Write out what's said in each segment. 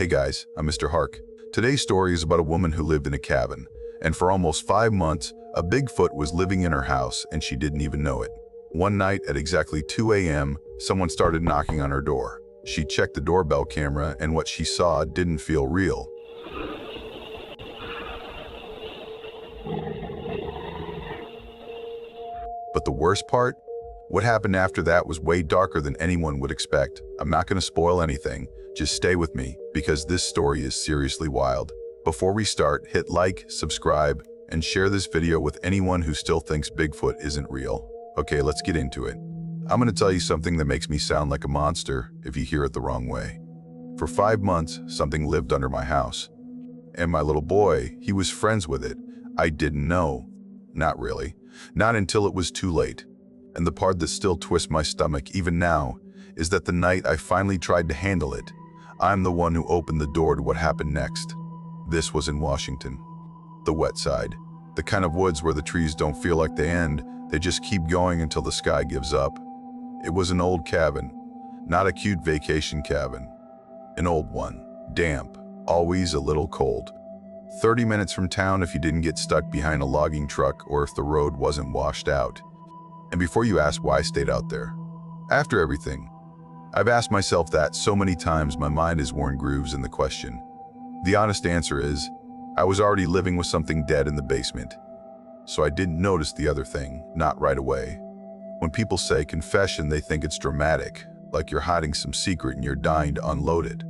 Hey guys, I'm Mr. Hark. Today's story is about a woman who lived in a cabin, and for almost 5 months, a Bigfoot was living in her house and she didn't even know it. One night at exactly 2 a.m., someone started knocking on her door. She checked the doorbell camera and what she saw didn't feel real. But the worst part? What happened after that was way darker than anyone would expect. I'm not going to spoil anything, just stay with me, because this story is seriously wild. Before we start, hit like, subscribe, and share this video with anyone who still thinks Bigfoot isn't real. Okay, let's get into it. I'm going to tell you something that makes me sound like a monster if you hear it the wrong way. For 5 months, something lived under my house. And my little boy, he was friends with it. I didn't know. Not really. Not until it was too late. And the part that still twists my stomach even now is that the night I finally tried to handle it, I'm the one who opened the door to what happened next. This was in Washington. The wet side. The kind of woods where the trees don't feel like they end, they just keep going until the sky gives up. It was an old cabin, not a cute vacation cabin. An old one, damp, always a little cold. 30 minutes from town if you didn't get stuck behind a logging truck or if the road wasn't washed out. And before you ask why I stayed out there, after everything, I've asked myself that so many times my mind has worn grooves in the question. The honest answer is, I was already living with something dead in the basement. So I didn't notice the other thing, not right away. When people say confession, they think it's dramatic, like you're hiding some secret and you're dying to unload it.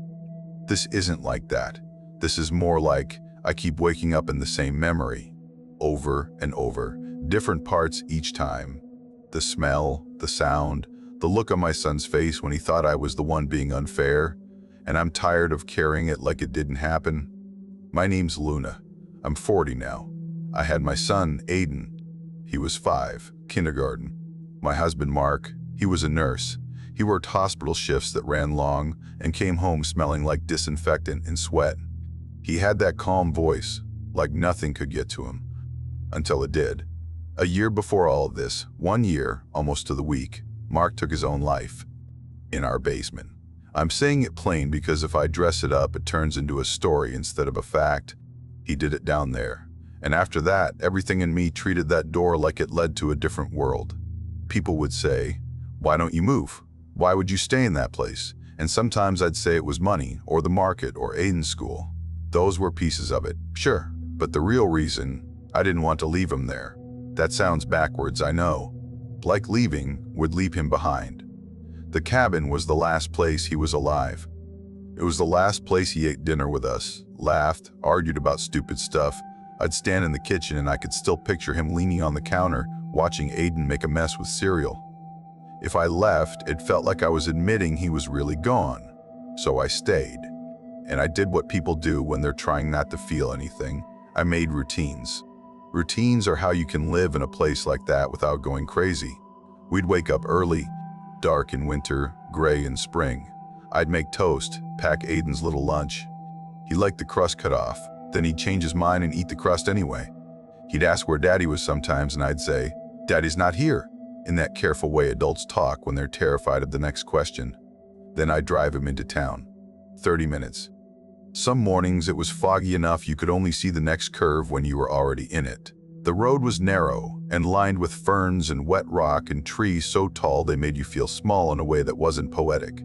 This isn't like that. This is more like I keep waking up in the same memory, over and over, different parts each time. The smell, the sound, the look on my son's face when he thought I was the one being unfair, and I'm tired of carrying it like it didn't happen. My name's Luna. I'm 40 now. I had my son, Aiden. He was 5, kindergarten. My husband, Mark, he was a nurse. He worked hospital shifts that ran long and came home smelling like disinfectant and sweat. He had that calm voice, like nothing could get to him. Until it did. A year before all of this, 1 year, almost to the week, Mark took his own life. In our basement. I'm saying it plain because if I dress it up, it turns into a story instead of a fact. He did it down there. And after that, everything in me treated that door like it led to a different world. People would say, why don't you move? Why would you stay in that place? And sometimes I'd say it was money, or the market, or Aiden's school. Those were pieces of it, sure. But the real reason, I didn't want to leave him there. That sounds backwards, I know. Like leaving would leave him behind. The cabin was the last place he was alive. It was the last place he ate dinner with us, laughed, argued about stupid stuff. I'd stand in the kitchen and I could still picture him leaning on the counter, watching Aiden make a mess with cereal. If I left, it felt like I was admitting he was really gone. So I stayed. And I did what people do when they're trying not to feel anything. I made routines. Routines are how you can live in a place like that without going crazy. We'd wake up early, dark in winter, gray in spring. I'd make toast, pack Aiden's little lunch. He liked the crust cut off, then he'd change his mind and eat the crust anyway. He'd ask where Daddy was sometimes and I'd say, Daddy's not here, in that careful way adults talk when they're terrified of the next question. Then I'd drive him into town. 30 minutes. Some mornings it was foggy enough you could only see the next curve when you were already in it. The road was narrow and lined with ferns and wet rock and trees so tall they made you feel small in a way that wasn't poetic.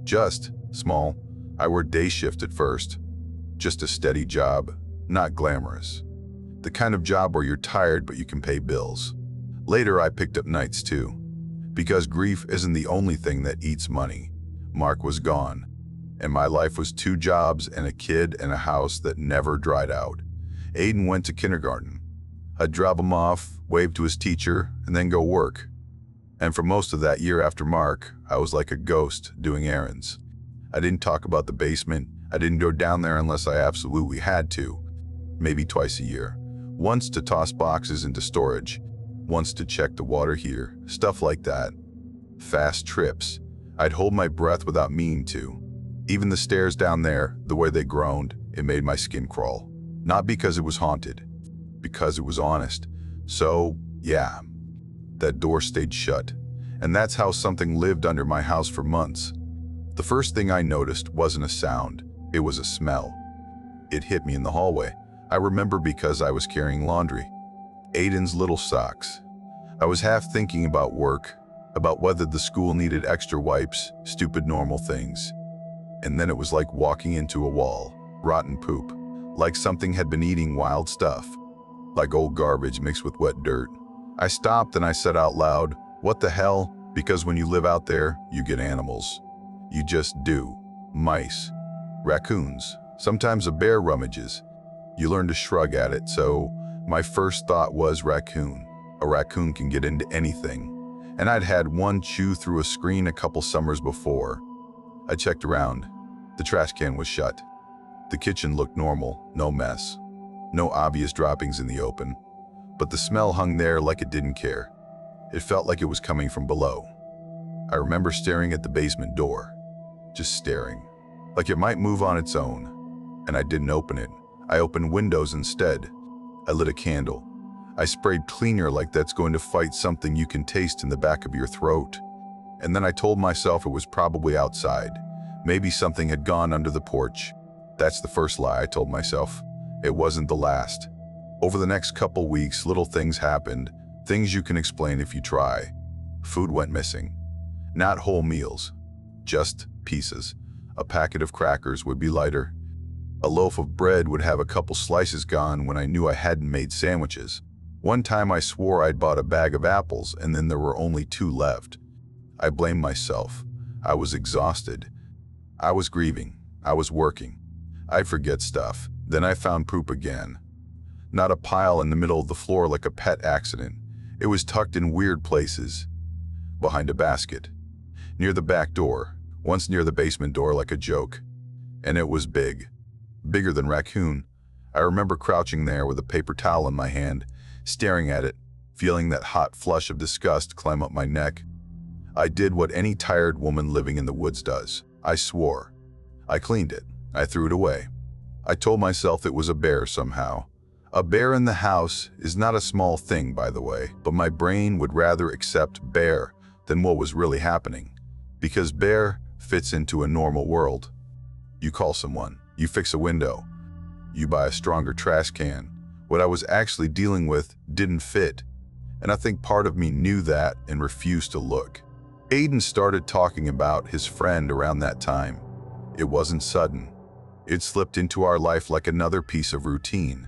Just small. I worked day shift at first. Just a steady job, not glamorous. The kind of job where you're tired but you can pay bills. Later I picked up nights too. Because grief isn't the only thing that eats money. Mark was gone. And my life was 2 jobs and a kid and a house that never dried out. Aiden went to kindergarten. I'd drop him off, wave to his teacher, and then go work. And for most of that year after Mark, I was like a ghost doing errands. I didn't talk about the basement. I didn't go down there unless I absolutely had to. Maybe twice a year. Once to toss boxes into storage. Once to check the water heater. Stuff like that. Fast trips. I'd hold my breath without meaning to. Even the stairs down there, the way they groaned, it made my skin crawl. Not because it was haunted, because it was honest. So, yeah, that door stayed shut. And that's how something lived under my house for months. The first thing I noticed wasn't a sound. It was a smell. It hit me in the hallway. I remember because I was carrying laundry. Aiden's little socks. I was half thinking about work, about whether the school needed extra wipes, stupid normal things. And then it was like walking into a wall, rotten poop, like something had been eating wild stuff, like old garbage mixed with wet dirt. I stopped and I said out loud, "What the hell?" Because when you live out there, you get animals. You just do. Mice, raccoons, sometimes a bear rummages. You learn to shrug at it, so my first thought was raccoon. A raccoon can get into anything. And I'd had one chew through a screen a couple summers before. I checked around. The trash can was shut. The kitchen looked normal, no mess. No obvious droppings in the open. But the smell hung there like it didn't care. It felt like it was coming from below. I remember staring at the basement door. Just staring. Like it might move on its own. And I didn't open it. I opened windows instead. I lit a candle. I sprayed cleaner like that's going to fight something you can taste in the back of your throat. And then I told myself it was probably outside. Maybe something had gone under the porch. That's the first lie I told myself. It wasn't the last. Over the next couple weeks, little things happened. Things you can explain if you try. Food went missing. Not whole meals. Just pieces. A packet of crackers would be lighter. A loaf of bread would have a couple slices gone when I knew I hadn't made sandwiches. One time I swore I'd bought a bag of apples and then there were only 2 left. I blamed myself. I was exhausted. I was grieving. I was working. I'd forget stuff. Then I found poop again. Not a pile in the middle of the floor like a pet accident. It was tucked in weird places. Behind a basket. Near the back door. Once near the basement door like a joke. And it was big. Bigger than raccoon. I remember crouching there with a paper towel in my hand, staring at it, feeling that hot flush of disgust climb up my neck. I did what any tired woman living in the woods does. I swore. I cleaned it. I threw it away. I told myself it was a bear somehow. A bear in the house is not a small thing, by the way, but my brain would rather accept bear than what was really happening. Because bear fits into a normal world. You call someone, you fix a window, you buy a stronger trash can. What I was actually dealing with didn't fit, and I think part of me knew that and refused to look. Aiden started talking about his friend around that time. It wasn't sudden. It slipped into our life like another piece of routine.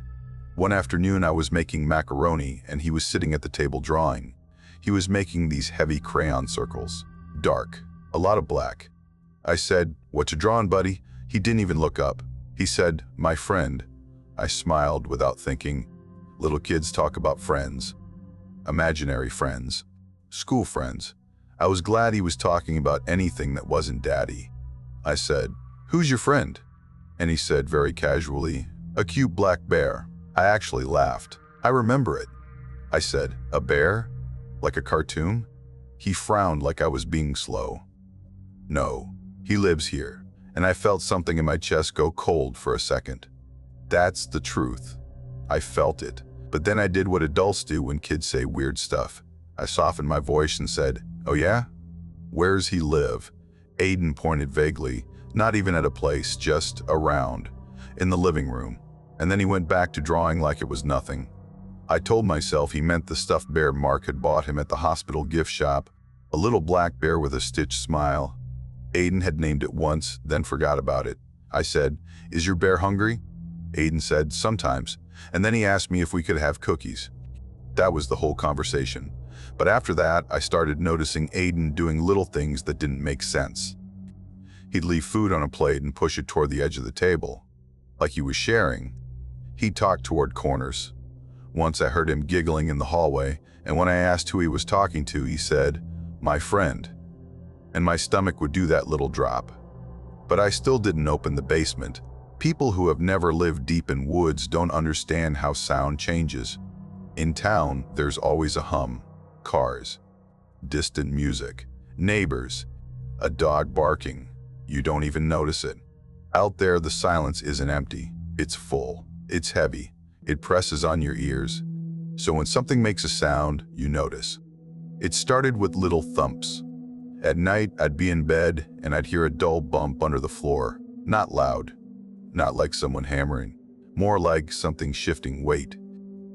One afternoon I was making macaroni and he was sitting at the table drawing. He was making these heavy crayon circles. Dark. A lot of black. I said, "What you drawing, buddy?" He didn't even look up. He said, "My friend." I smiled without thinking. Little kids talk about friends. Imaginary friends. School friends. I was glad he was talking about anything that wasn't daddy. I said, "Who's your friend?" And he said very casually, "A cute black bear." I actually laughed. I remember it. I said, "A bear? Like a cartoon?" He frowned like I was being slow. "No, he lives here." And I felt something in my chest go cold for a second. That's the truth. I felt it. But then I did what adults do when kids say weird stuff. I softened my voice and said, "Oh yeah? Where's he live?" Aiden pointed vaguely, not even at a place, just around, in the living room. And then he went back to drawing like it was nothing. I told myself he meant the stuffed bear Mark had bought him at the hospital gift shop, a little black bear with a stitched smile. Aiden had named it once, then forgot about it. I said, "Is your bear hungry?" Aiden said, "Sometimes." And then he asked me if we could have cookies. That was the whole conversation. But after that, I started noticing Aiden doing little things that didn't make sense. He'd leave food on a plate and push it toward the edge of the table, like he was sharing. He'd talk toward corners. Once I heard him giggling in the hallway, and when I asked who he was talking to, he said, "My friend." And my stomach would do that little drop. But I still didn't open the basement. People who have never lived deep in woods don't understand how sound changes. In town, there's always a hum, cars, distant music, neighbors, a dog barking. You don't even notice it. Out there, the silence isn't empty. It's full. It's heavy. It presses on your ears. So when something makes a sound, you notice. It started with little thumps. At night, I'd be in bed and I'd hear a dull bump under the floor. Not loud, not like someone hammering, more like something shifting weight.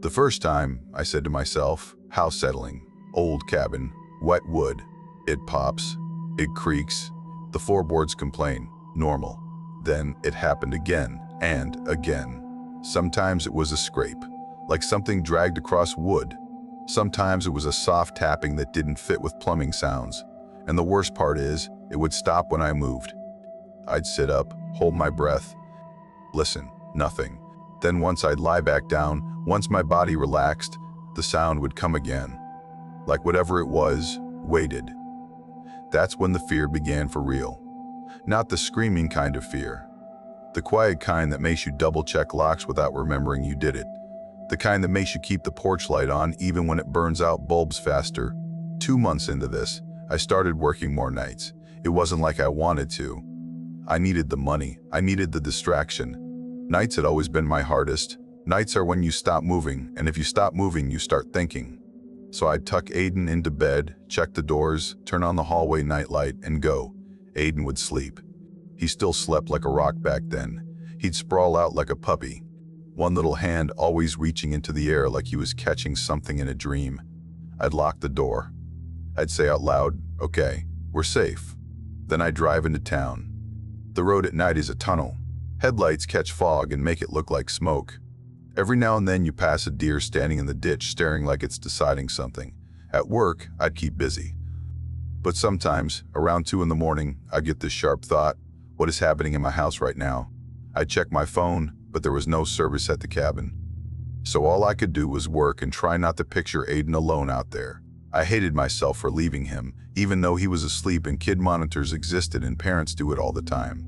The first time, I said to myself, how settling. Old cabin, wet wood. It pops, it creaks, the floorboards complain, normal. Then it happened again and again. Sometimes it was a scrape, like something dragged across wood. Sometimes it was a soft tapping that didn't fit with plumbing sounds. And the worst part is, it would stop when I moved. I'd sit up, hold my breath, listen, nothing. Then once I'd lie back down, once my body relaxed, the sound would come again. Like whatever it was, waited. That's when the fear began for real. Not the screaming kind of fear. The quiet kind that makes you double-check locks without remembering you did it. The kind that makes you keep the porch light on even when it burns out bulbs faster. 2 months into this, I started working more nights. It wasn't like I wanted to. I needed the money. I needed the distraction. Nights had always been my hardest. Nights are when you stop moving, and if you stop moving, you start thinking. So I'd tuck Aiden into bed, check the doors, turn on the hallway nightlight, and go. Aiden would sleep. He still slept like a rock back then. He'd sprawl out like a puppy, one little hand always reaching into the air like he was catching something in a dream. I'd lock the door. I'd say out loud, okay, we're safe. Then I'd drive into town. The road at night is a tunnel. Headlights catch fog and make it look like smoke. Every now and then you pass a deer standing in the ditch staring like it's deciding something. At work, I'd keep busy. But sometimes, around 2 in the morning, I'd get this sharp thought, what is happening in my house right now? I'd check my phone, but there was no service at the cabin. So all I could do was work and try not to picture Aiden alone out there. I hated myself for leaving him, even though he was asleep and kid monitors existed and parents do it all the time.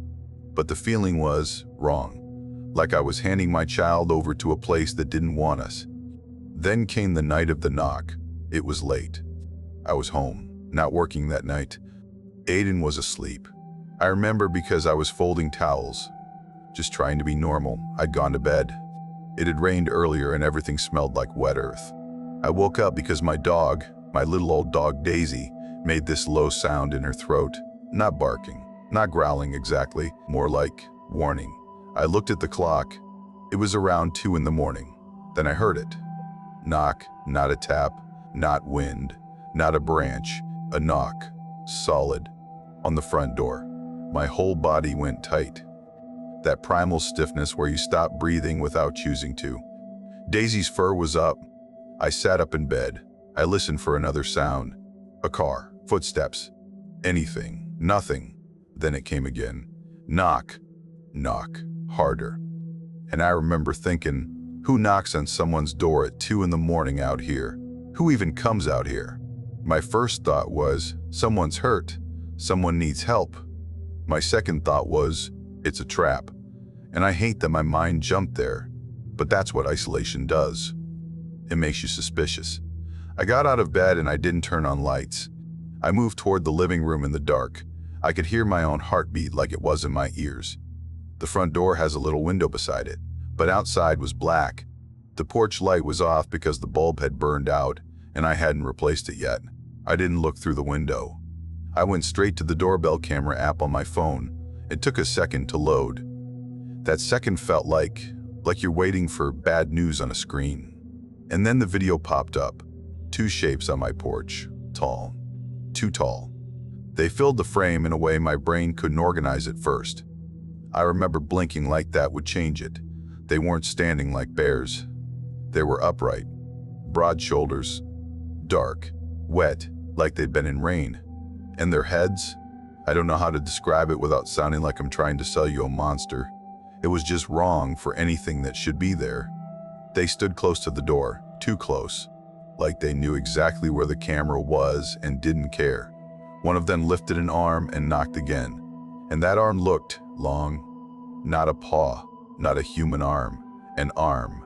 But the feeling was wrong, like I was handing my child over to a place that didn't want us. Then came the night of the knock. It was late. I was home, not working that night. Aiden was asleep. I remember because I was folding towels, just trying to be normal. I'd gone to bed. It had rained earlier and everything smelled like wet earth. I woke up because my dog, my little old dog Daisy, made this low sound in her throat. Not barking, not growling exactly, more like warning. I looked at the clock. It was around 2 in the morning. Then I heard it. Knock, not a tap, not wind, not a branch, a knock, solid, on the front door. My whole body went tight. That primal stiffness where you stop breathing without choosing to. Daisy's fur was up. I sat up in bed. I listened for another sound. A car, footsteps, anything, nothing. Then it came again. Knock, knock, harder. And I remember thinking, who knocks on someone's door at 2 in the morning out here? Who even comes out here? My first thought was, someone's hurt. Someone needs help. My second thought was, it's a trap. And I hate that my mind jumped there. But that's what isolation does. It makes you suspicious. I got out of bed and I didn't turn on lights. I moved toward the living room in the dark. I could hear my own heartbeat like it was in my ears. The front door has a little window beside it, but outside was black. The porch light was off because the bulb had burned out and I hadn't replaced it yet. I didn't look through the window. I went straight to the doorbell camera app on my phone. It took a second to load. That second felt like you're waiting for bad news on a screen. And then the video popped up. 2 shapes on my porch. Tall. Too tall. They filled the frame in a way my brain couldn't organize at first. I remember blinking like that would change it. They weren't standing like bears. They were upright. Broad shoulders. Dark. Wet, like they'd been in rain. And their heads? I don't know how to describe it without sounding like I'm trying to sell you a monster. It was just wrong for anything that should be there. They stood close to the door, too close, like they knew exactly where the camera was and didn't care. One of them lifted an arm and knocked again. And that arm looked long. Not a paw, not a human arm, an arm.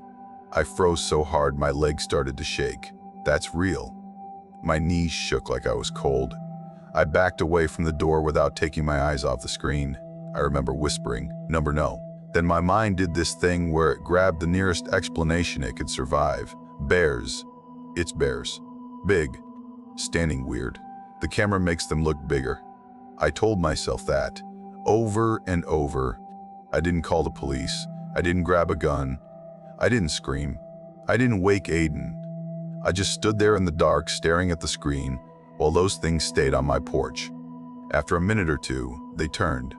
I froze so hard my legs started to shake. That's real. My knees shook like I was cold. I backed away from the door without taking my eyes off the screen. I remember whispering, "Number no." Then my mind did this thing where it grabbed the nearest explanation it could survive. Bears. It's bears. Big. Standing weird. The camera makes them look bigger. I told myself that. Over and over. I didn't call the police. I didn't grab a gun. I didn't scream. I didn't wake Aiden. I just stood there in the dark staring at the screen while those things stayed on my porch. After a minute or two, they turned.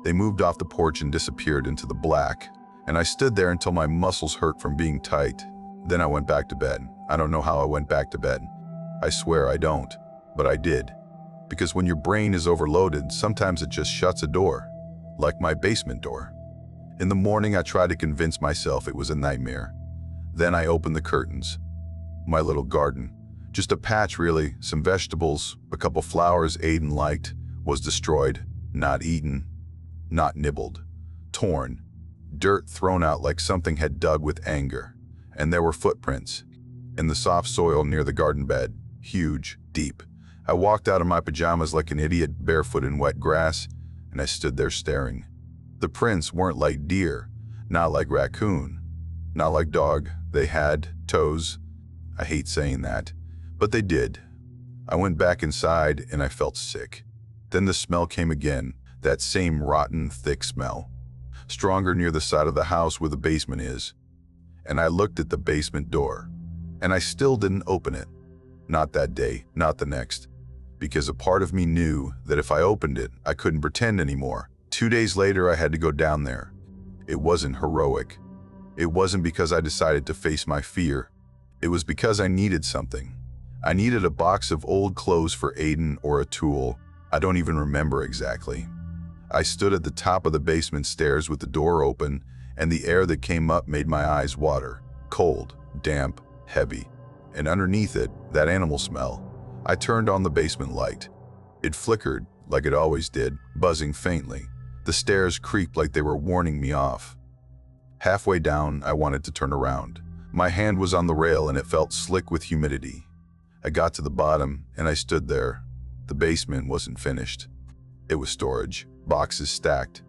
They moved off the porch and disappeared into the black, and I stood there until my muscles hurt from being tight. Then I went back to bed. I don't know how I went back to bed. I swear I don't, but I did. Because when your brain is overloaded, sometimes it just shuts a door, like my basement door. In the morning, I tried to convince myself it was a nightmare. Then I opened the curtains. My little garden, just a patch really, some vegetables, a couple flowers Aiden liked, was destroyed, not eaten, not nibbled, torn, dirt thrown out like something had dug with anger. And there were footprints in the soft soil near the garden bed, huge, deep. I walked out of my pajamas like an idiot, barefoot in wet grass, and I stood there staring. The prints weren't like deer, not like raccoon, not like dog. They had toes. I hate saying that, but they did. I went back inside and I felt sick. Then the smell came again, that same rotten, thick smell. Stronger near the side of the house where the basement is. And I looked at the basement door, and I still didn't open it. Not that day, not the next. Because a part of me knew that if I opened it, I couldn't pretend anymore. 2 days later, I had to go down there. It wasn't heroic. It wasn't because I decided to face my fear. It was because I needed something. I needed a box of old clothes for Aiden or a tool. I don't even remember exactly. I stood at the top of the basement stairs with the door open, and the air that came up made my eyes water. Cold, damp, heavy. And underneath it, that animal smell. I turned on the basement light. It flickered, like it always did, buzzing faintly. The stairs creaked like they were warning me off. Halfway down, I wanted to turn around. My hand was on the rail and it felt slick with humidity. I got to the bottom and I stood there. The basement wasn't finished. It was storage, boxes stacked,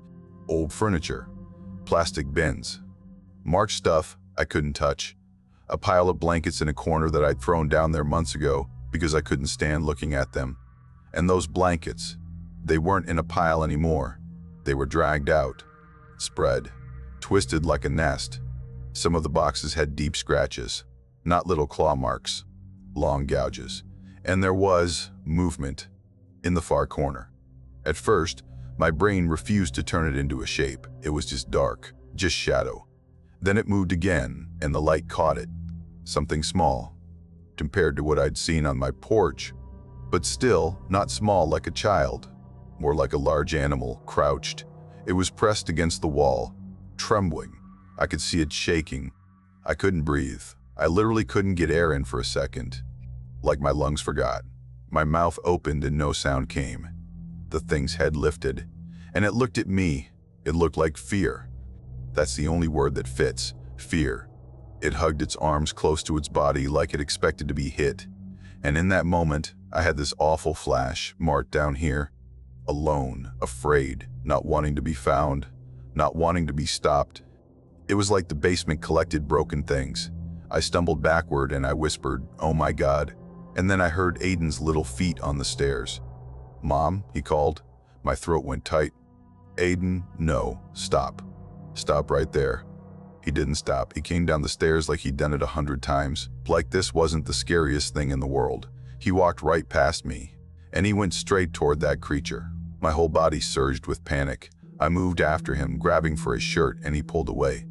old furniture, plastic bins, marked stuff I couldn't touch, a pile of blankets in a corner that I'd thrown down there months ago because I couldn't stand looking at them. And those blankets, they weren't in a pile anymore. They were dragged out, spread, twisted like a nest. Some of the boxes had deep scratches, not little claw marks, long gouges. And there was movement in the far corner. At first, my brain refused to turn it into a shape. It was just dark, just shadow. Then it moved again, and the light caught it. Something small, compared to what I'd seen on my porch, but still not small like a child, more like a large animal, crouched. It was pressed against the wall, trembling. I could see it shaking. I couldn't breathe. I literally couldn't get air in for a second. Like my lungs forgot. My mouth opened and no sound came. The thing's head lifted, and it looked at me. It looked like fear. That's the only word that fits, fear. It hugged its arms close to its body like it expected to be hit. And in that moment, I had this awful flash, marked down here. Alone, afraid, not wanting to be found, not wanting to be stopped. It was like the basement collected broken things. I stumbled backward and I whispered, "Oh my God." And then I heard Aiden's little feet on the stairs. "Mom," he called. My throat went tight. "Aiden, no, stop. Stop right there." He didn't stop. He came down the stairs like he'd done it 100 times. Like this wasn't the scariest thing in the world. He walked right past me, and he went straight toward that creature. My whole body surged with panic. I moved after him, grabbing for his shirt, and he pulled away.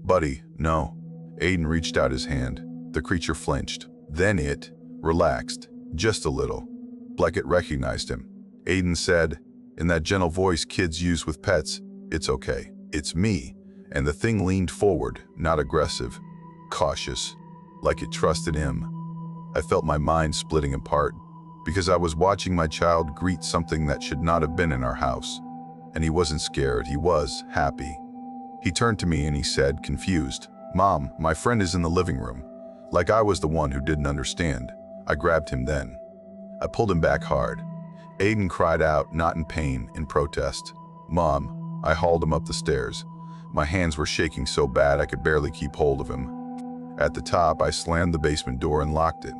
"Buddy, no." Aiden reached out his hand. The creature flinched. Then it relaxed, just a little, like it recognized him. Aiden said, in that gentle voice kids use with pets, "It's okay. It's me." And the thing leaned forward, not aggressive, cautious, like it trusted him. I felt my mind splitting apart, because I was watching my child greet something that should not have been in our house. And he wasn't scared, he was happy. He turned to me and he said, confused, "Mom, my friend is in the living room." Like I was the one who didn't understand. I grabbed him then. I pulled him back hard. Aiden cried out, not in pain, in protest. "Mom." I hauled him up the stairs. My hands were shaking so bad I could barely keep hold of him. At the top, I slammed the basement door and locked it.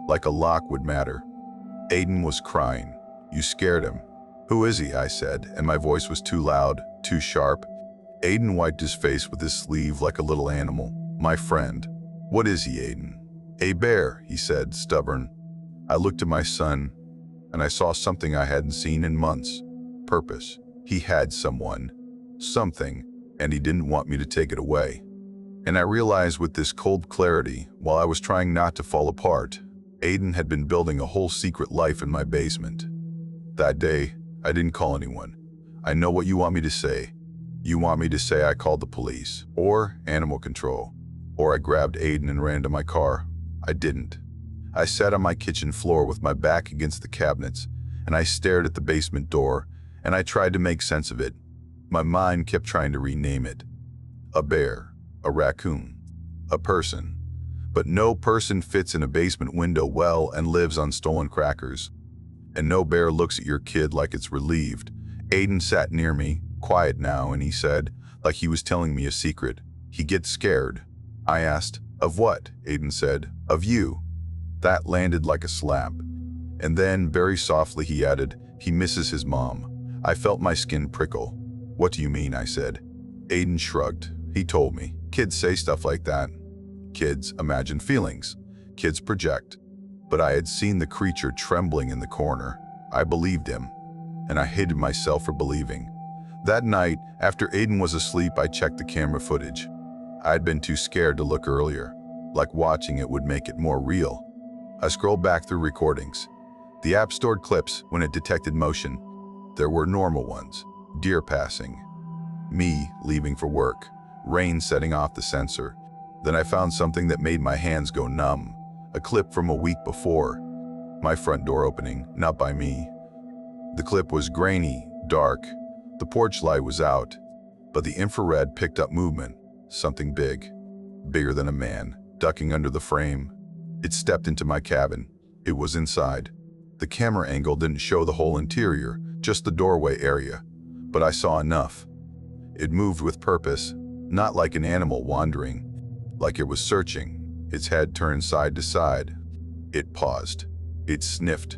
Like a lock would matter. Aiden was crying. "You scared him." "Who is he?" I said, and my voice was too loud, too sharp. Aiden wiped his face with his sleeve like a little animal. My friend. What is he, Aiden? A bear, he said, stubborn. I looked at my son, and I saw something I hadn't seen in months. Purpose. He had someone, something, and he didn't want me to take it away. And I realized with this cold clarity, while I was trying not to fall apart, Aiden had been building a whole secret life in my basement. That day, I didn't call anyone. I know what you want me to say. You want me to say I called the police, or animal control, or I grabbed Aiden and ran to my car. I didn't. I sat on my kitchen floor with my back against the cabinets, and I stared at the basement door, and I tried to make sense of it. My mind kept trying to rename it. A bear, a raccoon, a person. But no person fits in a basement window well and lives on stolen crackers. And no bear looks at your kid like it's relieved. Aiden sat near me, quiet now, and he said, like he was telling me a secret, he gets scared. I asked, of what? Aiden said, of you. That landed like a slap. And then, very softly, he added, he misses his mom. I felt my skin prickle. What do you mean? I said. Aiden shrugged. He told me, kids say stuff like that. Kids imagine feelings. Kids project. But I had seen the creature trembling in the corner. I believed him, and I hated myself for believing. That night, after Aiden was asleep, I checked the camera footage. I had been too scared to look earlier, like watching it would make it more real. I scrolled back through recordings. The app stored clips when it detected motion. There were normal ones, deer passing, me leaving for work, rain setting off the sensor. Then I found something that made my hands go numb, a clip from a week before, my front door opening, not by me. The clip was grainy, dark. The porch light was out, but the infrared picked up movement, something big, bigger than a man, ducking under the frame. It stepped into my cabin. It was inside. The camera angle didn't show the whole interior, just the doorway area, but I saw enough. It moved with purpose, not like an animal wandering, like it was searching, its head turned side to side. It paused. It sniffed.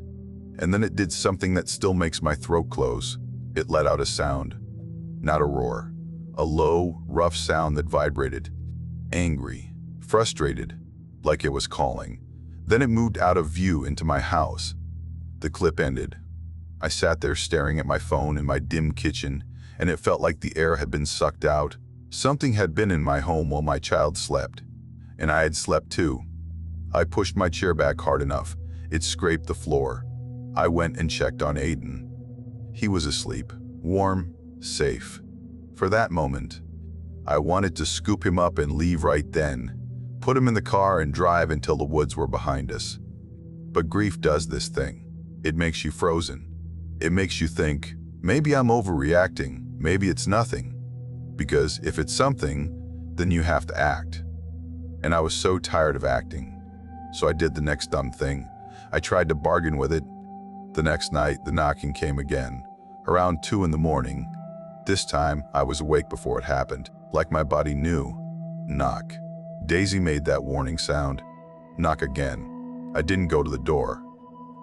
And then it did something that still makes my throat close. It let out a sound. Not a roar. A low, rough sound that vibrated. Angry. Frustrated. Like it was calling. Then it moved out of view into my house. The clip ended. I sat there staring at my phone in my dim kitchen, and it felt like the air had been sucked out. Something had been in my home while my child slept. And I had slept too. I pushed my chair back hard enough. It scraped the floor. I went and checked on Aiden. He was asleep, warm, safe. For that moment, I wanted to scoop him up and leave right then, put him in the car and drive until the woods were behind us. But grief does this thing. It makes you frozen. It makes you think, maybe I'm overreacting, maybe it's nothing. Because if it's something, then you have to act. And I was so tired of acting. So I did the next dumb thing. I tried to bargain with it. The next night, the knocking came again, around 2 in the morning. This time, I was awake before it happened, like my body knew. Knock. Daisy made that warning sound. Knock again. I didn't go to the door.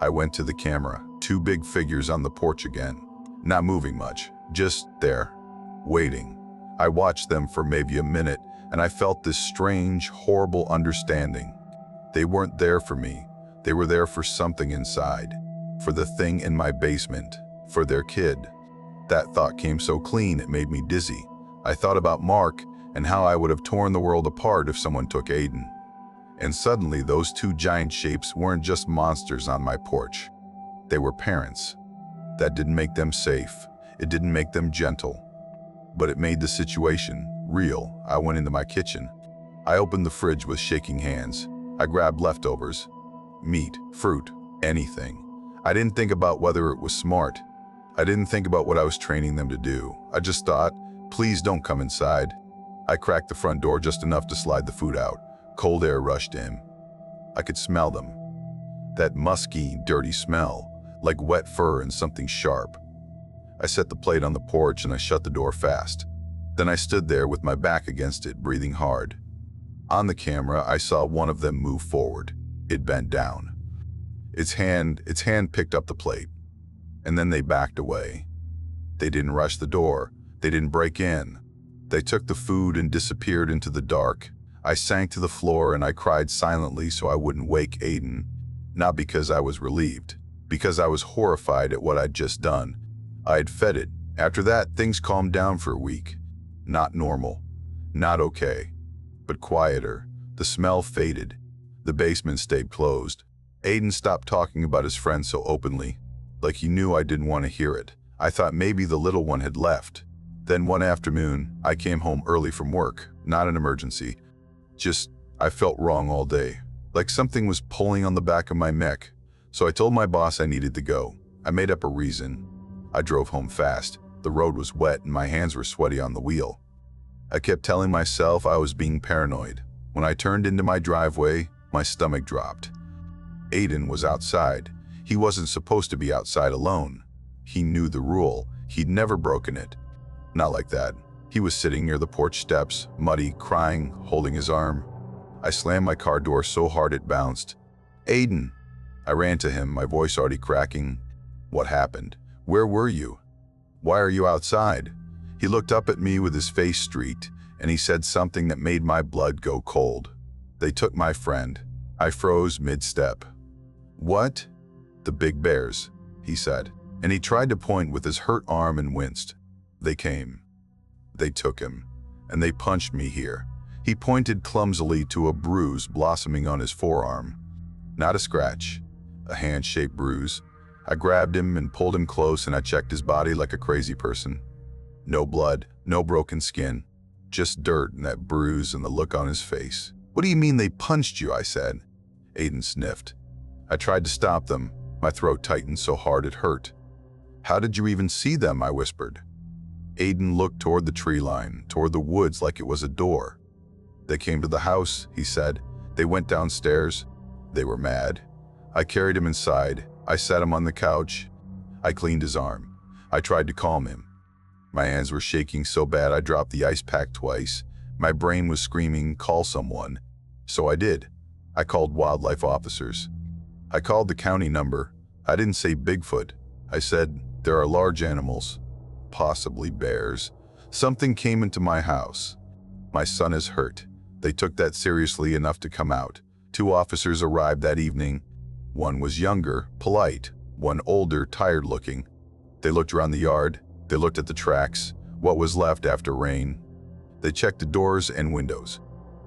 I went to the camera. 2 big figures on the porch again. Not moving much, just there, waiting. I watched them for maybe a minute, and I felt this strange, horrible understanding. They weren't there for me. They were there for something inside. For the thing in my basement. For their kid. That thought came so clean it made me dizzy. I thought about Mark and how I would have torn the world apart if someone took Aiden. And suddenly those 2 giant shapes weren't just monsters on my porch. They were parents. That didn't make them safe. It didn't make them gentle. But it made the situation real. I went into my kitchen. I opened the fridge with shaking hands. I grabbed leftovers. Meat, fruit, anything. I didn't think about whether it was smart. I didn't think about what I was training them to do. I just thought, please don't come inside. I cracked the front door just enough to slide the food out. Cold air rushed in. I could smell them. That musky, dirty smell, like wet fur and something sharp. I set the plate on the porch and I shut the door fast. Then I stood there with my back against it, breathing hard. On the camera, I saw one of them move forward. It bent down. Its hand picked up the plate. And then they backed away. They didn't rush the door. They didn't break in. They took the food and disappeared into the dark. I sank to the floor and I cried silently so I wouldn't wake Aiden. Not because I was relieved, because I was horrified at what I'd just done. I had fed it. After that, things calmed down for a week. Not normal. Not okay. But quieter. The smell faded. The basement stayed closed. Aiden stopped talking about his friend so openly, like he knew I didn't want to hear it. I thought maybe the little one had left. Then one afternoon, I came home early from work. Not an emergency. Just, I felt wrong all day. Like something was pulling on the back of my neck. So I told my boss I needed to go. I made up a reason. I drove home fast. The road was wet and my hands were sweaty on the wheel. I kept telling myself I was being paranoid. When I turned into my driveway, my stomach dropped. Aiden was outside. He wasn't supposed to be outside alone. He knew the rule. He'd never broken it. Not like that. He was sitting near the porch steps, muddy, crying, holding his arm. I slammed my car door so hard it bounced. Aiden! I ran to him, my voice already cracking. What happened? Where were you? Why are you outside? He looked up at me with his face streaked, and he said something that made my blood go cold. They took my friend. I froze mid-step. What? The big bears, he said, and he tried to point with his hurt arm and winced. They came. They took him, and they punched me here. He pointed clumsily to a bruise blossoming on his forearm. Not a scratch, a hand-shaped bruise. I grabbed him and pulled him close and I checked his body like a crazy person. No blood, no broken skin, just dirt and that bruise and the look on his face. What do you mean they punched you? I said. Aiden sniffed. I tried to stop them. My throat tightened so hard it hurt. How did you even see them? I whispered. Aiden looked toward the tree line, toward the woods like it was a door. They came to the house, he said. They went downstairs. They were mad. I carried him inside. I sat him on the couch. I cleaned his arm. I tried to calm him. My hands were shaking so bad I dropped the ice pack twice. My brain was screaming, call someone. So I did. I called wildlife officers. I called the county number. I didn't say Bigfoot. I said, there are large animals, possibly bears. Something came into my house. My son is hurt. They took that seriously enough to come out. 2 officers arrived that evening. One was younger, polite. One older, tired-looking. They looked around the yard. They looked at the tracks, what was left after rain. They checked the doors and windows.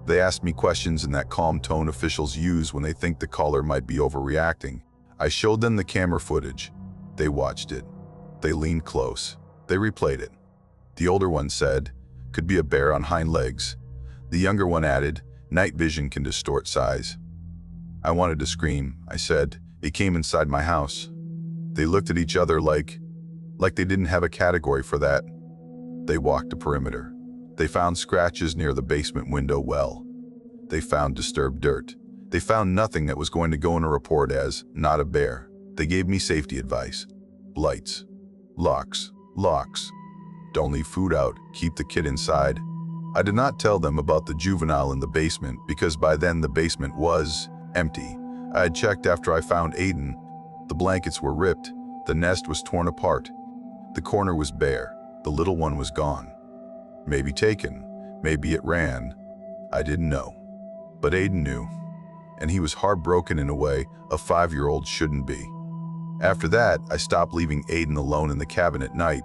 They asked me questions in that calm tone officials use when they think the caller might be overreacting. I showed them the camera footage. They watched it. They leaned close. They replayed it. The older one said, could be a bear on hind legs. The younger one added, night vision can distort size. I wanted to scream. I said, it came inside my house. They looked at each other like they didn't have a category for that. They walked the perimeter. They found scratches near the basement window well. They found disturbed dirt. They found nothing that was going to go in a report as not a bear. They gave me safety advice. Lights. Locks. Locks. Don't leave food out. Keep the kid inside. I did not tell them about the juvenile in the basement because by then the basement was empty. I had checked after I found Aiden. The blankets were ripped. The nest was torn apart. The corner was bare. The little one was gone. Maybe taken. Maybe it ran. I didn't know. But Aiden knew. And he was heartbroken in a way a 5-year-old shouldn't be. After that, I stopped leaving Aiden alone in the cabin at night.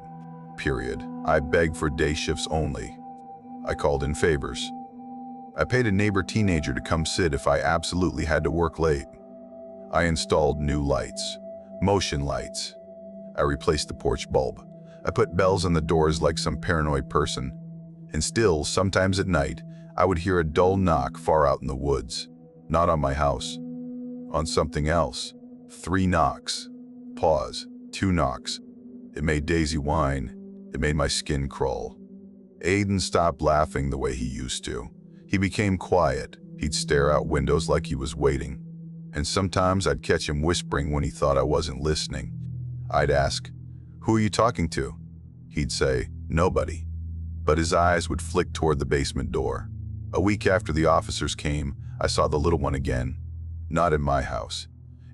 Period. I begged for day shifts only. I called in favors. I paid a neighbor teenager to come sit if I absolutely had to work late. I installed new lights. Motion lights. I replaced the porch bulb. I put bells on the doors like some paranoid person. And still, sometimes at night, I would hear a dull knock far out in the woods. Not on my house. On something else. 3 knocks. Pause. 2 knocks. It made Daisy whine. It made my skin crawl. Aiden stopped laughing the way he used to. He became quiet. He'd stare out windows like he was waiting. And sometimes I'd catch him whispering when he thought I wasn't listening. I'd ask, who are you talking to? He'd say, nobody. But his eyes would flick toward the basement door. A week after the officers came, I saw the little one again. Not in my house.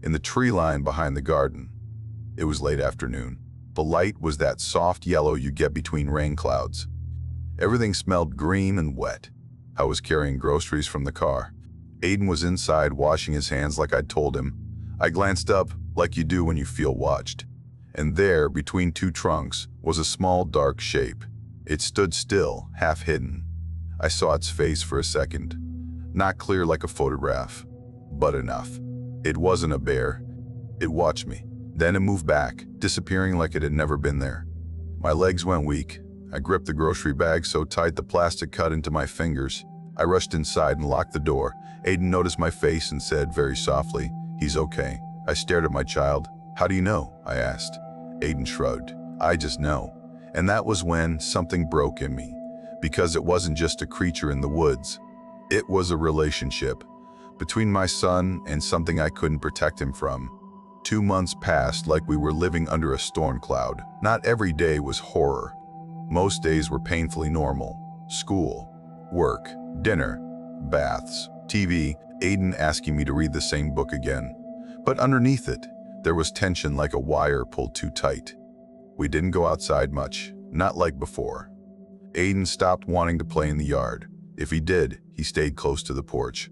In the tree line behind the garden. It was late afternoon. The light was that soft yellow you get between rain clouds. Everything smelled green and wet. I was carrying groceries from the car. Aiden was inside washing his hands like I'd told him. I glanced up, like you do when you feel watched. And there, between two trunks, was a small dark shape. It stood still, half hidden. I saw its face for a second. Not clear like a photograph, but enough. It wasn't a bear. It watched me. Then it moved back, disappearing like it had never been there. My legs went weak. I gripped the grocery bag so tight the plastic cut into my fingers. I rushed inside and locked the door. Aiden noticed my face and said very softly, "He's okay." I stared at my child. "How do you know?" I asked. Aiden shrugged. "I just know." And that was when something broke in me. Because it wasn't just a creature in the woods. It was a relationship between my son and something I couldn't protect him from. 2 months passed like we were living under a storm cloud. Not every day was horror. Most days were painfully normal. School, work, dinner, baths, TV, Aiden asking me to read the same book again. But underneath it, there was tension like a wire pulled too tight. We didn't go outside much, not like before. Aiden stopped wanting to play in the yard. If he did, he stayed close to the porch.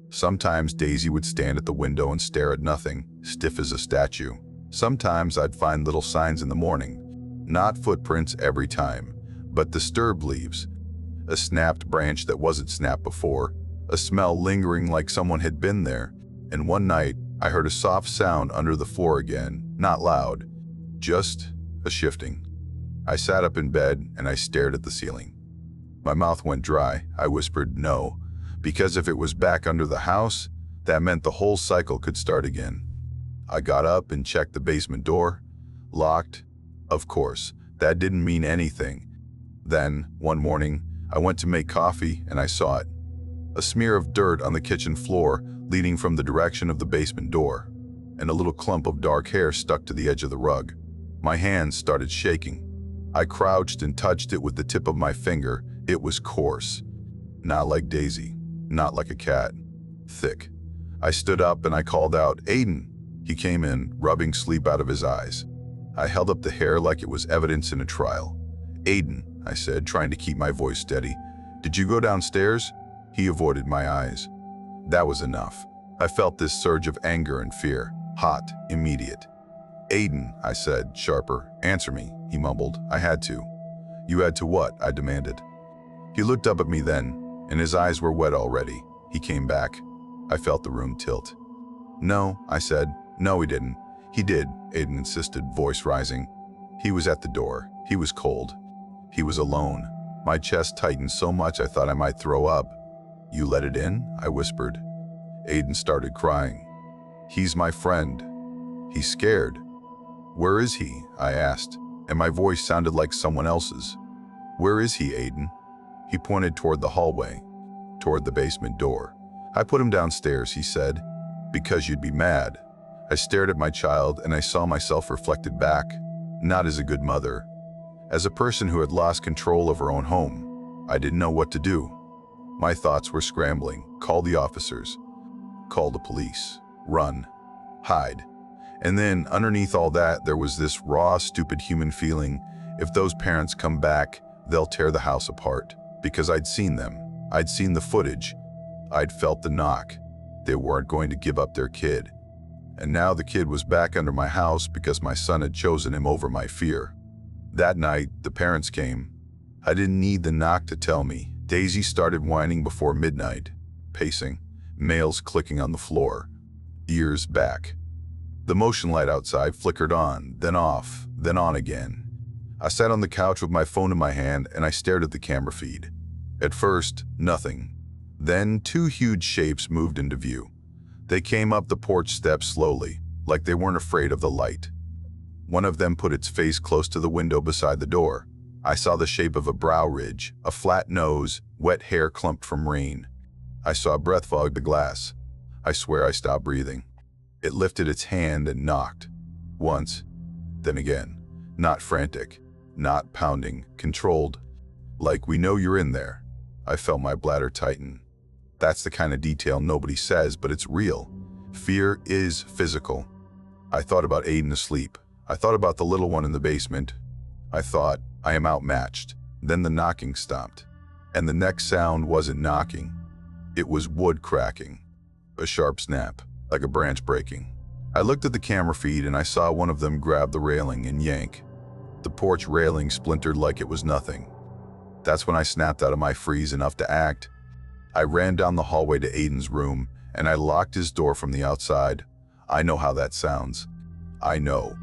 Sometimes Daisy would stand at the window and stare at nothing, stiff as a statue. Sometimes I'd find little signs in the morning. Not footprints every time, but disturbed leaves. A snapped branch that wasn't snapped before. A smell lingering like someone had been there. And one night, I heard a soft sound under the floor again, not loud, just a shifting. I sat up in bed and I stared at the ceiling. My mouth went dry. I whispered no, because if it was back under the house, that meant the whole cycle could start again. I got up and checked the basement door. Locked. Of course, that didn't mean anything. Then, one morning, I went to make coffee and I saw it. A smear of dirt on the kitchen floor leading from the direction of the basement door, and a little clump of dark hair stuck to the edge of the rug. My hands started shaking. I crouched and touched it with the tip of my finger. It was coarse. Not like Daisy. Not like a cat. Thick. I stood up and I called out, "Aiden!" He came in, rubbing sleep out of his eyes. I held up the hair like it was evidence in a trial. "Aiden," I said, trying to keep my voice steady. "Did you go downstairs?" He avoided my eyes. That was enough. I felt this surge of anger and fear. Hot, immediate. "Aiden," I said, sharper. "Answer me," he mumbled. I had to. "You had to what?" I demanded. He looked up at me then, and his eyes were wet already. He came back. I felt the room tilt. "No," I said. "No, he didn't." "He did," Aiden insisted, voice rising. He was at the door. He was cold. He was alone. My chest tightened so much I thought I might throw up. "You let it in?" I whispered. Aiden started crying. "He's my friend." He's scared. "Where is he?" I asked, and my voice sounded like someone else's. "Where is he, Aiden?" He pointed toward the hallway, toward the basement door. "I put him downstairs," he said, "because you'd be mad." I stared at my child and I saw myself reflected back, not as a good mother, as a person who had lost control of her own home. I didn't know what to do. My thoughts were scrambling. Call the officers. Call the police. Run. Hide. And then, underneath all that, there was this raw, stupid human feeling, if those parents come back, they'll tear the house apart. Because I'd seen them. I'd seen the footage. I'd felt the knock. They weren't going to give up their kid. And now the kid was back under my house because my son had chosen him over my fear. That night, the parents came. I didn't need the knock to tell me. Daisy started whining before midnight, pacing, nails clicking on the floor, ears back. The motion light outside flickered on, then off, then on again. I sat on the couch with my phone in my hand and I stared at the camera feed. At first, nothing. Then 2 huge shapes moved into view. They came up the porch steps slowly, like they weren't afraid of the light. One of them put its face close to the window beside the door. I saw the shape of a brow ridge, a flat nose, wet hair clumped from rain. I saw breath fog the glass. I swear I stopped breathing. It lifted its hand and knocked. Once, then again. Not frantic, not pounding, controlled. Like, "We know you're in there." I felt my bladder tighten. That's the kind of detail nobody says, but it's real. Fear is physical. I thought about Aiden asleep. I thought about the little one in the basement. I thought, I am outmatched. Then the knocking stopped. And the next sound wasn't knocking. It was wood cracking. A sharp snap, like a branch breaking. I looked at the camera feed and I saw one of them grab the railing and yank. The porch railing splintered like it was nothing. That's when I snapped out of my freeze enough to act. I ran down the hallway to Aiden's room and I locked his door from the outside. I know how that sounds. I know.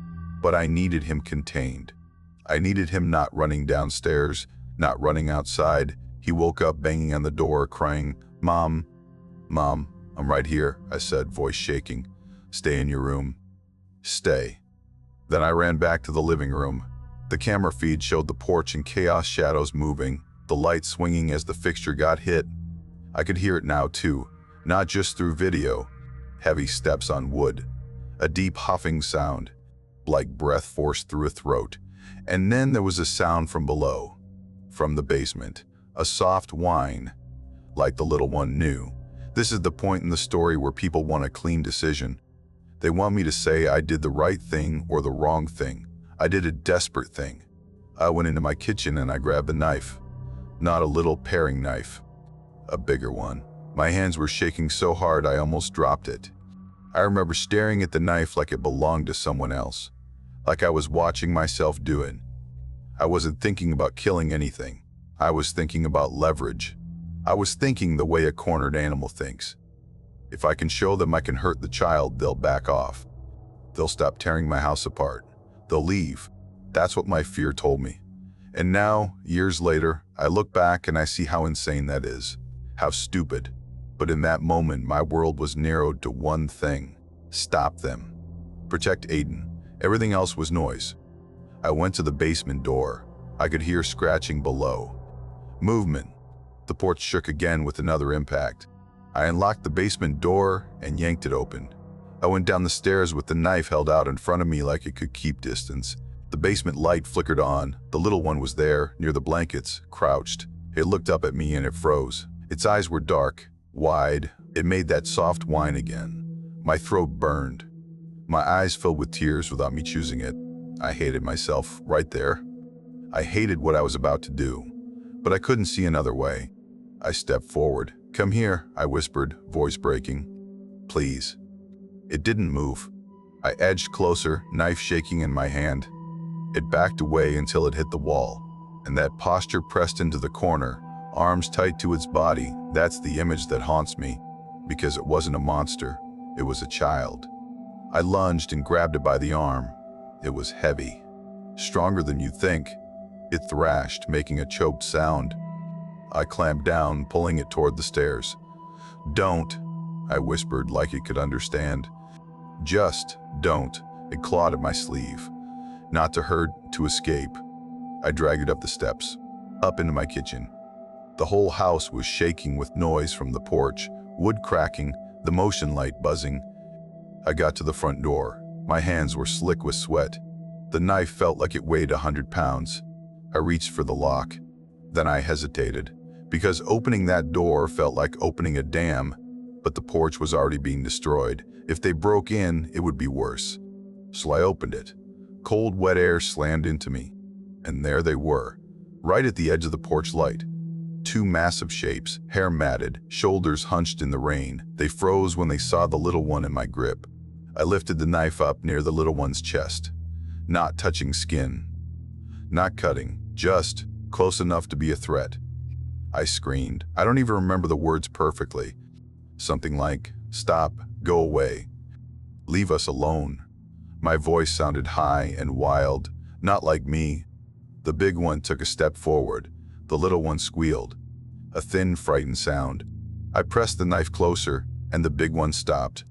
But I needed him contained. I needed him not running downstairs, not running outside. He woke up banging on the door, crying, "Mom, Mom, I'm right here," I said, voice shaking. "Stay in your room. Stay." Then I ran back to the living room. The camera feed showed the porch in chaos, shadows moving, the light swinging as the fixture got hit. I could hear it now too, not just through video. Heavy steps on wood, a deep huffing sound, like breath forced through a throat. And then there was a sound from below, from the basement, a soft whine, like the little one knew. This is the point in the story where people want a clean decision. They want me to say I did the right thing or the wrong thing. I did a desperate thing. I went into my kitchen and I grabbed a knife. Not a little paring knife, a bigger one. My hands were shaking so hard I almost dropped it. I remember staring at the knife like it belonged to someone else, like I was watching myself do it. I wasn't thinking about killing anything. I was thinking about leverage. I was thinking the way a cornered animal thinks. If I can show them I can hurt the child, they'll back off. They'll stop tearing my house apart. They'll leave. That's what my fear told me. And now, years later, I look back and I see how insane that is. How stupid. But in that moment, my world was narrowed to one thing. Stop them. Protect Aiden. Everything else was noise. I went to the basement door. I could hear scratching below. Movement. The porch shook again with another impact. I unlocked the basement door and yanked it open. I went down the stairs with the knife held out in front of me like it could keep distance. The basement light flickered on. The little one was there, near the blankets, crouched. It looked up at me and it froze. Its eyes were dark, wide. It made that soft whine again. My throat burned. My eyes filled with tears without me choosing it. I hated myself right there. I hated what I was about to do, but I couldn't see another way. I stepped forward. "Come here," I whispered, voice breaking. "Please." It didn't move. I edged closer, knife shaking in my hand. It backed away until it hit the wall, and that posture pressed into the corner, arms tight to its body. That's the image that haunts me, because it wasn't a monster, it was a child. I lunged and grabbed it by the arm. It was heavy, stronger than you'd think. It thrashed, making a choked sound. I clamped down, pulling it toward the stairs. "Don't," I whispered like it could understand. "Just don't." It clawed at my sleeve. Not to hurt, to escape. I dragged it up the steps, up into my kitchen. The whole house was shaking with noise from the porch, wood cracking, the motion light buzzing. I got to the front door. My hands were slick with sweat. The knife felt like it weighed 100 pounds. I reached for the lock. Then I hesitated, because opening that door felt like opening a dam, but the porch was already being destroyed. If they broke in, it would be worse. So I opened it. Cold, wet air slammed into me. And there they were, right at the edge of the porch light. Two massive shapes, hair matted, shoulders hunched in the rain. They froze when they saw the little one in my grip. I lifted the knife up near the little one's chest. Not touching skin. Not cutting, just close enough to be a threat. I screamed. I don't even remember the words perfectly. Something like, "Stop, go away. Leave us alone." My voice sounded high and wild, not like me. The big one took a step forward. The little one squealed. A thin, frightened sound. I pressed the knife closer, and the big one stopped.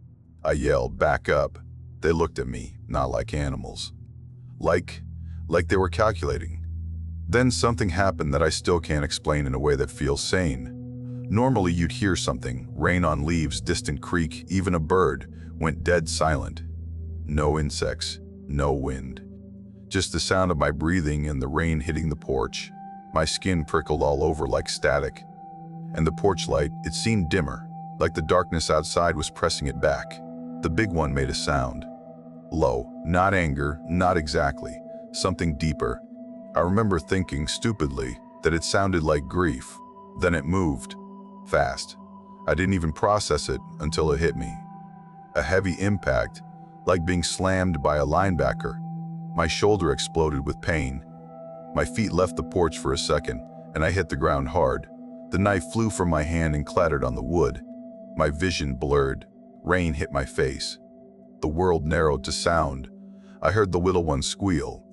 I yelled, "Back up." They looked at me, not like animals. Like they were calculating. Then something happened that I still can't explain in a way that feels sane. Normally you'd hear something, rain on leaves, distant creak, even a bird, went dead silent. No insects, no wind. Just the sound of my breathing and the rain hitting the porch. My skin prickled all over like static. And the porch light, it seemed dimmer, like the darkness outside was pressing it back. The big one made a sound. Low, not anger, not exactly. Something deeper. I remember thinking stupidly, that it sounded like grief. Then it moved. Fast. I didn't even process it until it hit me. A heavy impact, like being slammed by a linebacker. My shoulder exploded with pain. My feet left the porch for a second, and I hit the ground hard. The knife flew from my hand and clattered on the wood. My vision blurred. Rain hit my face. The world narrowed to sound. I heard the little one squeal.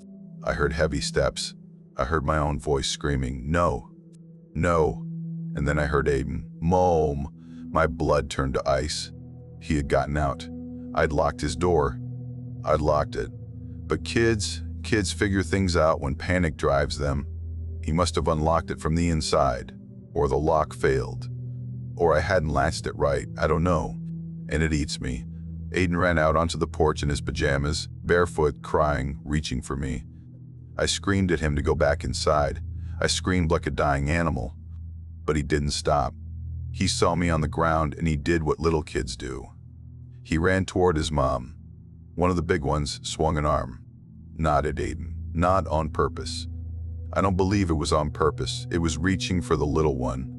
I heard heavy steps. I heard my own voice screaming, "No, no." And then I heard Aiden, "Mom." My blood turned to ice. He had gotten out. I'd locked his door. I'd locked it. But kids figure things out when panic drives them. He must have unlocked it from the inside, or the lock failed, or I hadn't latched it right, I don't know. And it eats me. Aiden ran out onto the porch in his pajamas, barefoot, crying, reaching for me. I screamed at him to go back inside. I screamed like a dying animal. But he didn't stop. He saw me on the ground and he did what little kids do. He ran toward his mom. One of the big ones swung an arm. Not at Aiden. Not on purpose. I don't believe it was on purpose. It was reaching for the little one,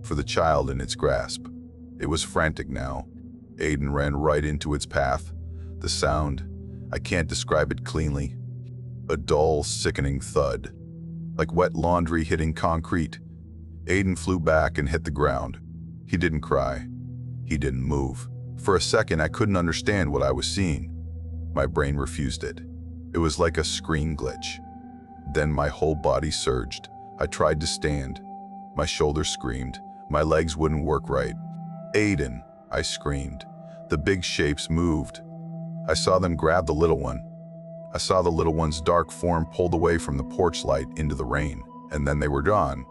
for the child in its grasp. It was frantic now. Aiden ran right into its path. The sound, I can't describe it cleanly. A dull, sickening thud, like wet laundry hitting concrete. Aiden flew back and hit the ground. He didn't cry. He didn't move. For a second, I couldn't understand what I was seeing. My brain refused it. It was like a screen glitch. Then my whole body surged. I tried to stand. My shoulders screamed. My legs wouldn't work right. "Aiden," I screamed. The big shapes moved. I saw them grab the little one. I saw the little one's dark form pulled away from the porch light into the rain, and then they were gone.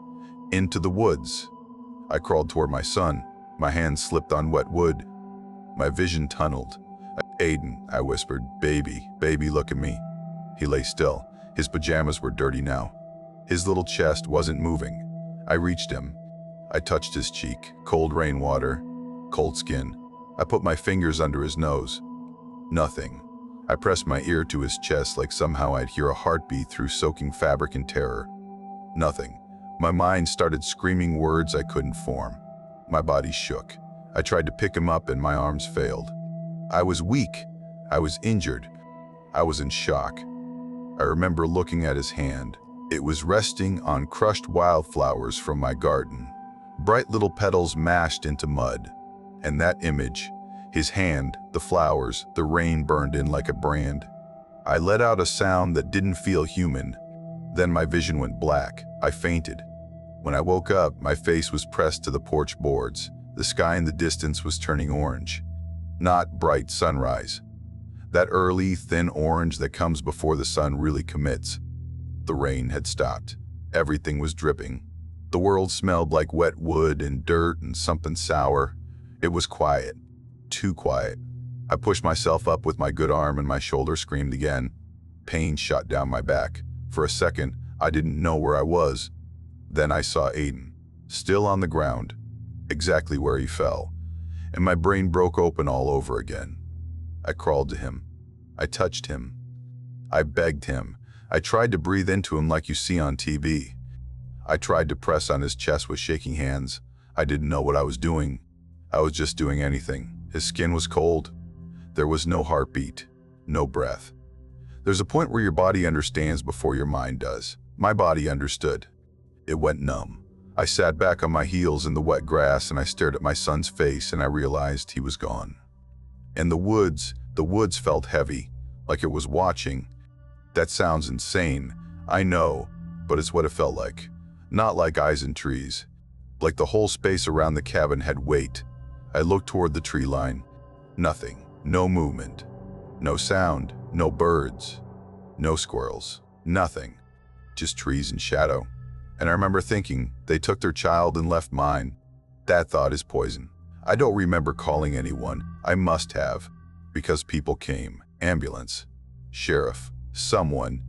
Into the woods. I crawled toward my son. My hands slipped on wet wood. My vision tunneled. "Aiden," I whispered, "Baby, baby, look at me." He lay still. His pajamas were dirty now. His little chest wasn't moving. I reached him. I touched his cheek, cold rainwater, cold skin. I put my fingers under his nose. Nothing. I pressed my ear to his chest like somehow I'd hear a heartbeat through soaking fabric in terror. Nothing. My mind started screaming words I couldn't form. My body shook. I tried to pick him up and my arms failed. I was weak. I was injured. I was in shock. I remember looking at his hand. It was resting on crushed wildflowers from my garden, bright little petals mashed into mud. And that image, his hand, the flowers, the rain burned in like a brand. I let out a sound that didn't feel human. Then my vision went black. I fainted. When I woke up, my face was pressed to the porch boards. The sky in the distance was turning orange. Not bright sunrise. That early, thin orange that comes before the sun really commits. The rain had stopped. Everything was dripping. The world smelled like wet wood and dirt and something sour. It was quiet. Too quiet. I pushed myself up with my good arm and my shoulder screamed again. Pain shot down my back. For a second, I didn't know where I was. Then I saw Aiden, still on the ground, exactly where he fell, and my brain broke open all over again. I crawled to him. I touched him. I begged him. I tried to breathe into him like you see on TV. I tried to press on his chest with shaking hands. I didn't know what I was doing. I was just doing anything. His skin was cold. There was no heartbeat, no breath. There's a point where your body understands before your mind does. My body understood. It went numb. I sat back on my heels in the wet grass and I stared at my son's face and I realized he was gone. And the woods felt heavy, like it was watching. That sounds insane, I know, but it's what it felt like. Not like eyes in trees. Like the whole space around the cabin had weight. I looked toward the tree line. Nothing. No movement. No sound. No birds. No squirrels. Nothing. Just trees and shadow. And I remember thinking, they took their child and left mine. That thought is poison. I don't remember calling anyone. I must have. Because people came. Ambulance. Sheriff. Someone.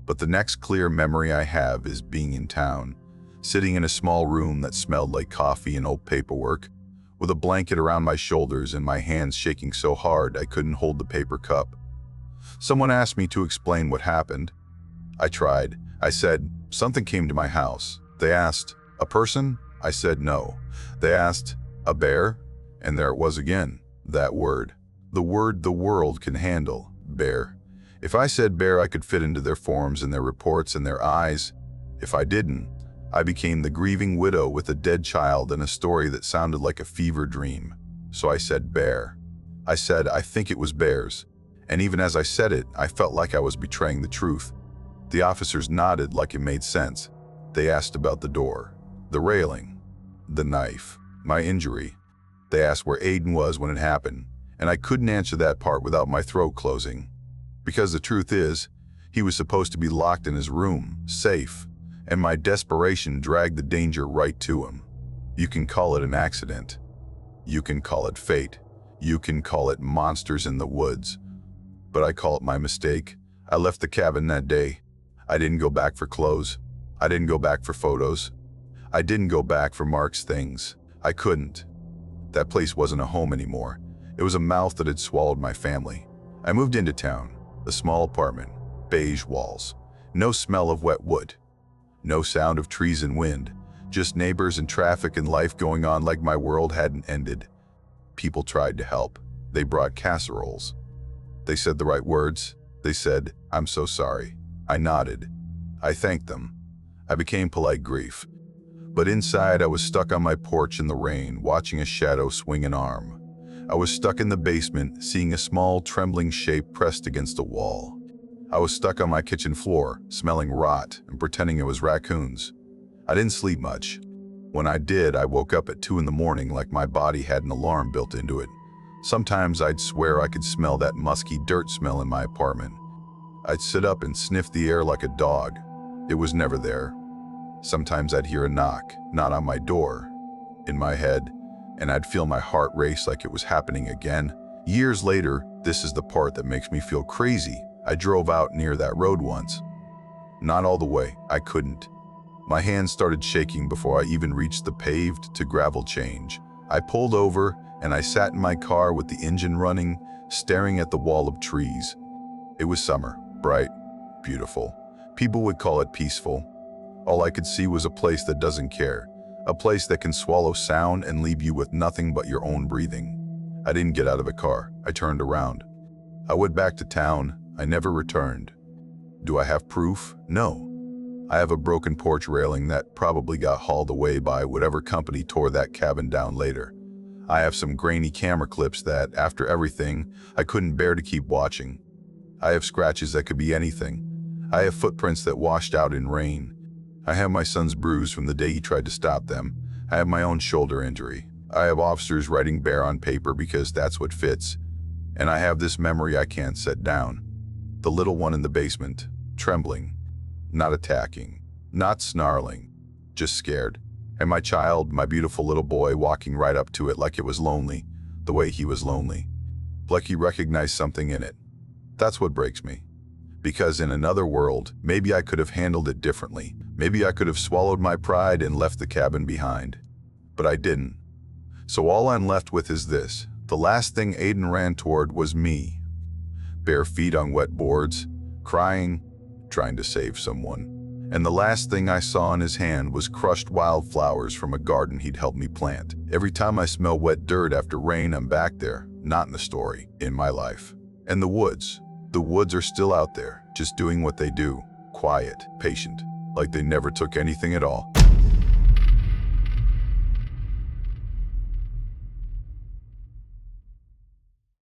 But the next clear memory I have is being in town. Sitting in a small room that smelled like coffee and old paperwork, with a blanket around my shoulders and my hands shaking so hard I couldn't hold the paper cup. Someone asked me to explain what happened. I tried. I said, something came to my house. They asked, "A person?" I said no. They asked, "A bear?" And there it was again, that word. The word the world can handle, bear. If I said bear, I could fit into their forms and their reports and their eyes. If I didn't, I became the grieving widow with a dead child and a story that sounded like a fever dream. So I said bear. I said, I think it was bears. And even as I said it, I felt like I was betraying the truth. The officers nodded like it made sense. They asked about the door, the railing, the knife, my injury. They asked where Aiden was when it happened, and I couldn't answer that part without my throat closing. Because the truth is, he was supposed to be locked in his room, safe, and my desperation dragged the danger right to him. You can call it an accident. You can call it fate. You can call it monsters in the woods. But I call it my mistake. I left the cabin that day. I didn't go back for clothes. I didn't go back for photos. I didn't go back for Mark's things. I couldn't. That place wasn't a home anymore. It was a mouth that had swallowed my family. I moved into town, a small apartment, beige walls, no smell of wet wood, no sound of trees and wind, just neighbors and traffic and life going on like my world hadn't ended. People tried to help. They brought casseroles. They said the right words. They said, "I'm so sorry." I nodded. I thanked them. I became polite grief. But inside, I was stuck on my porch in the rain, watching a shadow swing an arm. I was stuck in the basement, seeing a small, trembling shape pressed against a wall. I was stuck on my kitchen floor, smelling rot and pretending it was raccoons. I didn't sleep much. When I did, I woke up at 2 in the morning like my body had an alarm built into it. Sometimes I'd swear I could smell that musky dirt smell in my apartment. I'd sit up and sniff the air like a dog. It was never there. Sometimes I'd hear a knock, not on my door, in my head, and I'd feel my heart race like it was happening again. Years later, this is the part that makes me feel crazy. I drove out near that road once. Not all the way, I couldn't. My hands started shaking before I even reached the paved to gravel change. I pulled over and I sat in my car with the engine running, staring at the wall of trees. It was summer, bright, beautiful. People would call it peaceful. All I could see was a place that doesn't care, a place that can swallow sound and leave you with nothing but your own breathing. I didn't get out of the car. I turned around. I went back to town. I never returned. Do I have proof? No. I have a broken porch railing that probably got hauled away by whatever company tore that cabin down later. I have some grainy camera clips that, after everything, I couldn't bear to keep watching. I have scratches that could be anything. I have footprints that washed out in rain. I have my son's bruise from the day he tried to stop them. I have my own shoulder injury. I have officers writing bear on paper because that's what fits. And I have this memory I can't set down. The little one in the basement, trembling, not attacking, not snarling, just scared. And my child, my beautiful little boy, walking right up to it like it was lonely, the way he was lonely. Like he recognized something in it. That's what breaks me. Because in another world, maybe I could have handled it differently. Maybe I could have swallowed my pride and left the cabin behind. But I didn't. So all I'm left with is this. The last thing Aiden ran toward was me. Bare feet on wet boards, crying, trying to save someone. And the last thing I saw in his hand was crushed wildflowers from a garden he'd helped me plant. Every time I smell wet dirt after rain, I'm back there, not in the story, in my life. And the woods are still out there, just doing what they do, quiet, patient, like they never took anything at all.